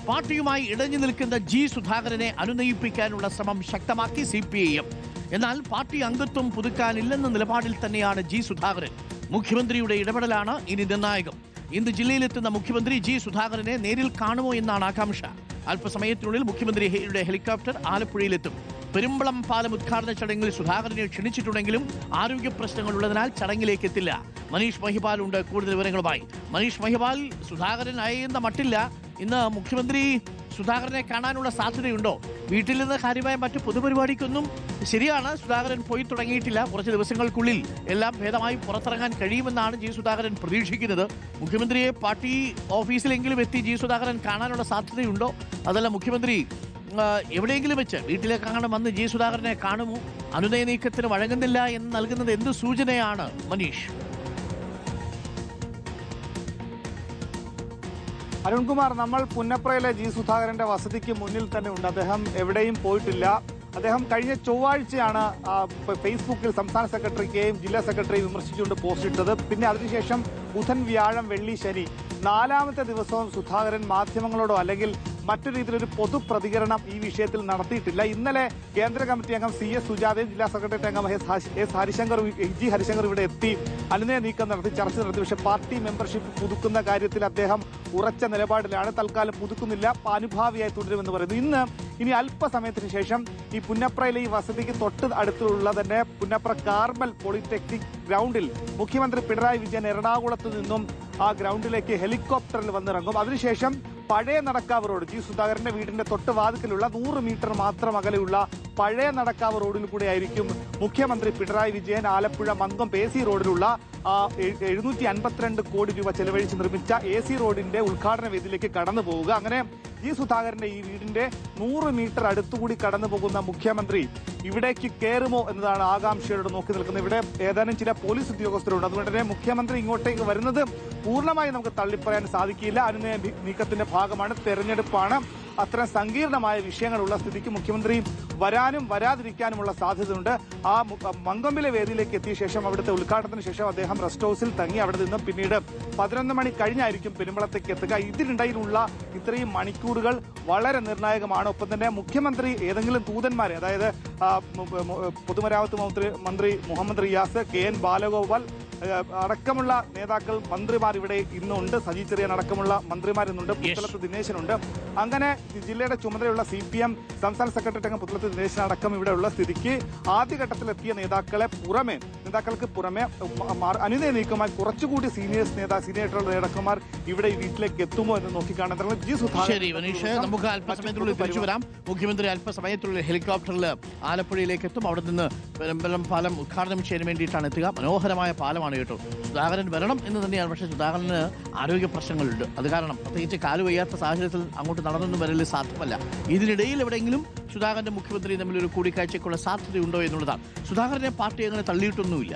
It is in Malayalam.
പാർട്ടിയുമായി ഇടഞ്ഞു നിൽക്കുന്ന ജി സുധാകരനെ അനുനയിപ്പിക്കാനുള്ള ശ്രമം ശക്തമാക്കി CPIM. എന്നാൽ പാർട്ടി അംഗത്വം പുതുക്കാനില്ലെന്ന നിലപാടിൽ തന്നെയാണ് ജി സുധാകരൻ. മുഖ്യമന്ത്രിയുടെ ഇടപെടലാണ് ഇനി നിർണായകം. ഇന്ന് ജില്ലയിലെത്തുന്ന മുഖ്യമന്ത്രി ജി സുധാകരനെ നേരിൽ കാണുമോ എന്നാണ് ആകാംക്ഷ. അല്പസമയത്തിനുള്ളിൽ മുഖ്യമന്ത്രിയുടെ ഹെലികോപ്റ്റർ ആലപ്പുഴയിലെത്തും. പെരുമ്പളം പാലം ഉദ്ഘാടന ചടങ്ങിൽ സുധാകരനെ ക്ഷണിച്ചിട്ടുണ്ടെങ്കിലും ആരോഗ്യ പ്രശ്നങ്ങളുള്ളതിനാൽ ചടങ്ങിലേക്ക് എത്തില്ല. മനീഷ് മഹിപാൽ ഉണ്ട് കൂടുതൽ വിവരങ്ങളുമായി. മനീഷ് മഹിപാൽ, സുധാകരൻ അയയുന്ന മട്ടില്ല. ഇന്ന് മുഖ്യമന്ത്രി സുധാകരനെ കാണാനുള്ള സാധ്യതയുണ്ടോ? വീട്ടിൽ നിന്ന് കാര്യമായ മറ്റു പൊതുപരിപാടിക്കൊന്നും ശരിയാണ്, സുധാകരൻ പോയി തുടങ്ങിയിട്ടില്ല. കുറച്ച് ദിവസങ്ങൾക്കുള്ളിൽ എല്ലാം ഭേദമായി പുറത്തിറങ്ങാൻ കഴിയുമെന്നാണ് ജി സുധാകരൻ പ്രതീക്ഷിക്കുന്നത്. മുഖ്യമന്ത്രിയെ പാർട്ടി ഓഫീസിലെങ്കിലും എത്തി ജി സുധാകരൻ കാണാനുള്ള സാധ്യതയുണ്ടോ? അതല്ല മുഖ്യമന്ത്രി എവിടെയെങ്കിലും വെച്ച് വീട്ടിലേക്കാണ് വന്ന് ജി സുധാകരനെ കാണുമോ? അനുനയ നീക്കത്തിന് വഴങ്ങുന്നില്ല എന്ന് നൽകുന്നത് എന്ത് സൂചനയാണ് മനീഷ്? അരുൺകുമാർ, നമ്മൾ പുന്നപ്രയിലെ ജി സുധാകരന്റെ വസതിക്ക് മുന്നിൽ തന്നെ ഉണ്ട്. അദ്ദേഹം എവിടെയും പോയിട്ടില്ല. അദ്ദേഹം കഴിഞ്ഞ ചൊവ്വാഴ്ചയാണ് ഫേസ്ബുക്കിൽ സംസ്ഥാന സെക്രട്ടറിയെയും ജില്ലാ സെക്രട്ടറിയെയും വിമർശിച്ചുകൊണ്ട് പോസ്റ്റ് ഇട്ടത്. പിന്നെ അതിനുശേഷം ബുധൻ, വ്യാഴം, വെള്ളി, ശനി 4-ാമത്തെ ദിവസവും സുധാകരൻ മാധ്യമങ്ങളോടോ അല്ലെങ്കിൽ മറ്റു രീതിയിലൊരു പൊതുപ്രതികരണം ഈ വിഷയത്തിൽ നടത്തിയിട്ടില്ല. ഇന്നലെ കേന്ദ്ര കമ്മിറ്റി അംഗം CS സുജാതയും ജില്ലാ സെക്രട്ടറി അംഗം ജി ഹരിശങ്കർ ഇവിടെ എത്തി അനുനയ നീക്കം നടത്തി, ചർച്ച നടത്തി. പക്ഷേ പാർട്ടി മെമ്പർഷിപ്പ് പുതുക്കുന്ന കാര്യത്തിൽ അദ്ദേഹം ഉറച്ച നിലപാടിലാണ്. തൽക്കാലം പുതുക്കുന്നില്ല, അനുഭാവിയായി തുടരുമെന്ന് പറയുന്നു. ഇനി അല്പസമയത്തിന് ശേഷം ഈ പുന്നപ്രയിലെ ഈ വസതിക്ക് തൊട്ട് അടുത്തുള്ള തന്നെ പുന്നപ്ര കാർമൽ പോളിടെക്നിക് ഗ്രൗണ്ടിൽ മുഖ്യമന്ത്രി പിണറായി വിജയൻ എറണാകുളത്ത് നിന്നും ആ ഗ്രൗണ്ടിലേക്ക് ഹെലികോപ്റ്ററിൽ വന്നിറങ്ങും. അതിനുശേഷം പഴയ നടക്കാവ് റോഡ്, ജി സുധാകരന്റെ വീടിന്റെ തൊട്ട് വാതിക്കലുള്ള 100 മീറ്റർ മാത്രം അകലെയുള്ള പഴയ നടക്കാവ് റോഡിൽ കൂടെ ആയിരിക്കും മുഖ്യമന്ത്രി പിണറായി വിജയൻ ആലപ്പുഴ മങ്കം AC റോഡിലുള്ള 752 കോടി രൂപ ചെലവഴിച്ച് നിർമ്മിച്ച AC റോഡിന്റെ ഉദ്ഘാടന വേദിയിലേക്ക് കടന്നു പോവുക. അങ്ങനെ ജി സുധാകരന്റെ ഈ വീടിന്റെ 100 മീറ്റർ അടുത്തുകൂടി കടന്നു പോകുന്ന മുഖ്യമന്ത്രി ഇവിടേക്ക് കയറുമോ എന്നതാണ് ആകാംക്ഷയോട് നോക്കി നിൽക്കുന്നത്. ഇവിടെ ഏതാനും ചില പോലീസ് ഉദ്യോഗസ്ഥരുണ്ട്. അതുകൊണ്ട് തന്നെ മുഖ്യമന്ത്രി ഇങ്ങോട്ടേക്ക് വരുന്നത് പൂർണ്ണമായി നമുക്ക് തള്ളിപ്പറയാൻ സാധിക്കില്ല. അനുനയ നീക്കത്തിന്റെ ഭാഗമാണ്, തെരഞ്ഞെടുപ്പാണ്. അത്തരം സങ്കീർണമായ വിഷയങ്ങളുള്ള സ്ഥിതിക്ക് മുഖ്യമന്ത്രി വരാനും വരാതിരിക്കാനുമുള്ള സാധ്യതയുണ്ട്. ആ മങ്കമ്പിലെ വേദിയിലേക്ക് എത്തിയ ശേഷം അവിടുത്തെ ഉദ്ഘാടനത്തിന് ശേഷം അദ്ദേഹം റെസ്റ്റ് ഹൌസിൽ തങ്ങി അവിടെ നിന്നും പിന്നീട് 11 മണി കഴിഞ്ഞായിരിക്കും പെരുമ്പളത്തേക്ക് എത്തുക. ഇതിനിടയിലുള്ള ഇത്രയും മണിക്കൂറുകൾ വളരെ നിർണായകമാണ്. ഒപ്പം തന്നെ മുഖ്യമന്ത്രി ഏതെങ്കിലും ദൂതന്മാരെ, അതായത് പൊതുമരാമത്ത് മന്ത്രി മുഹമ്മദ് റിയാസ്, KN ബാലഗോപാൽ അടക്കമുള്ള നേതാക്കൾ, മന്ത്രിമാർ ഇവിടെ ഇന്നുണ്ട്. സജി ചെറിയാൻ അടക്കമുള്ള മന്ത്രിമാർ ഇന്നുണ്ട്. പുത്തലത്ത് ദിനേശനുണ്ട്. അങ്ങനെ ജില്ലയുടെ ചുമതലയുള്ള CPM സംസ്ഥാന സെക്രട്ടറി അംഗം പുത്തലത്ത് ദിനേശൻ അടക്കം ഇവിടെയുള്ള സ്ഥിതിക്ക് ആദ്യഘട്ടത്തിലെത്തിയ നേതാക്കൾക്ക് പുറമെ അനുനയ നീക്കമായി കുറച്ചുകൂടി സീനിയർ നേതാക്കന്മാർ ഇവിടെ വീട്ടിലേക്ക് എത്തുമോ എന്ന് നോക്കിക്കാണുന്നത്. ജി സുധാകരൻ, നമുക്ക് അല്പസമയത്തിനുള്ളിൽ തിരിച്ചു വരാം. മുഖ്യമന്ത്രി അല്പസമയത്തിനുള്ളിൽ ഹെലികോപ്റ്ററിൽ ആലപ്പുഴയിലേക്ക് എത്തും. അവിടെ നിന്ന് പെരുമ്പലം പാലം ഉദ്ഘാടനം ചെയ്യാൻ വേണ്ടിയിട്ടാണ് എത്തുക. മനോഹരമായ പാലമാണ് കേട്ടോ. സുധാകരൻ വരണം എന്ന് തന്നെയാണ്. പക്ഷേ സുധാകരന് ആരോഗ്യ പ്രശ്നങ്ങളുണ്ട്. അത് കാരണം പ്രത്യേകിച്ച് കാല് വയ്യാത്ത സാഹചര്യത്തിൽ അങ്ങോട്ട് നടന്നൊന്നും വരല് സാധ്യമല്ല. ഇതിനിടയിൽ എവിടെയെങ്കിലും സുധാകരന്റെ മുഖ്യമന്ത്രി തമ്മിലൊരു കൂടിക്കാഴ്ചയ്ക്കുള്ള സാധ്യതയുണ്ടോ എന്നുള്ളതാണ്. സുധാകരനെ പാർട്ടി അങ്ങനെ തള്ളിയിട്ടൊന്നുമില്ല.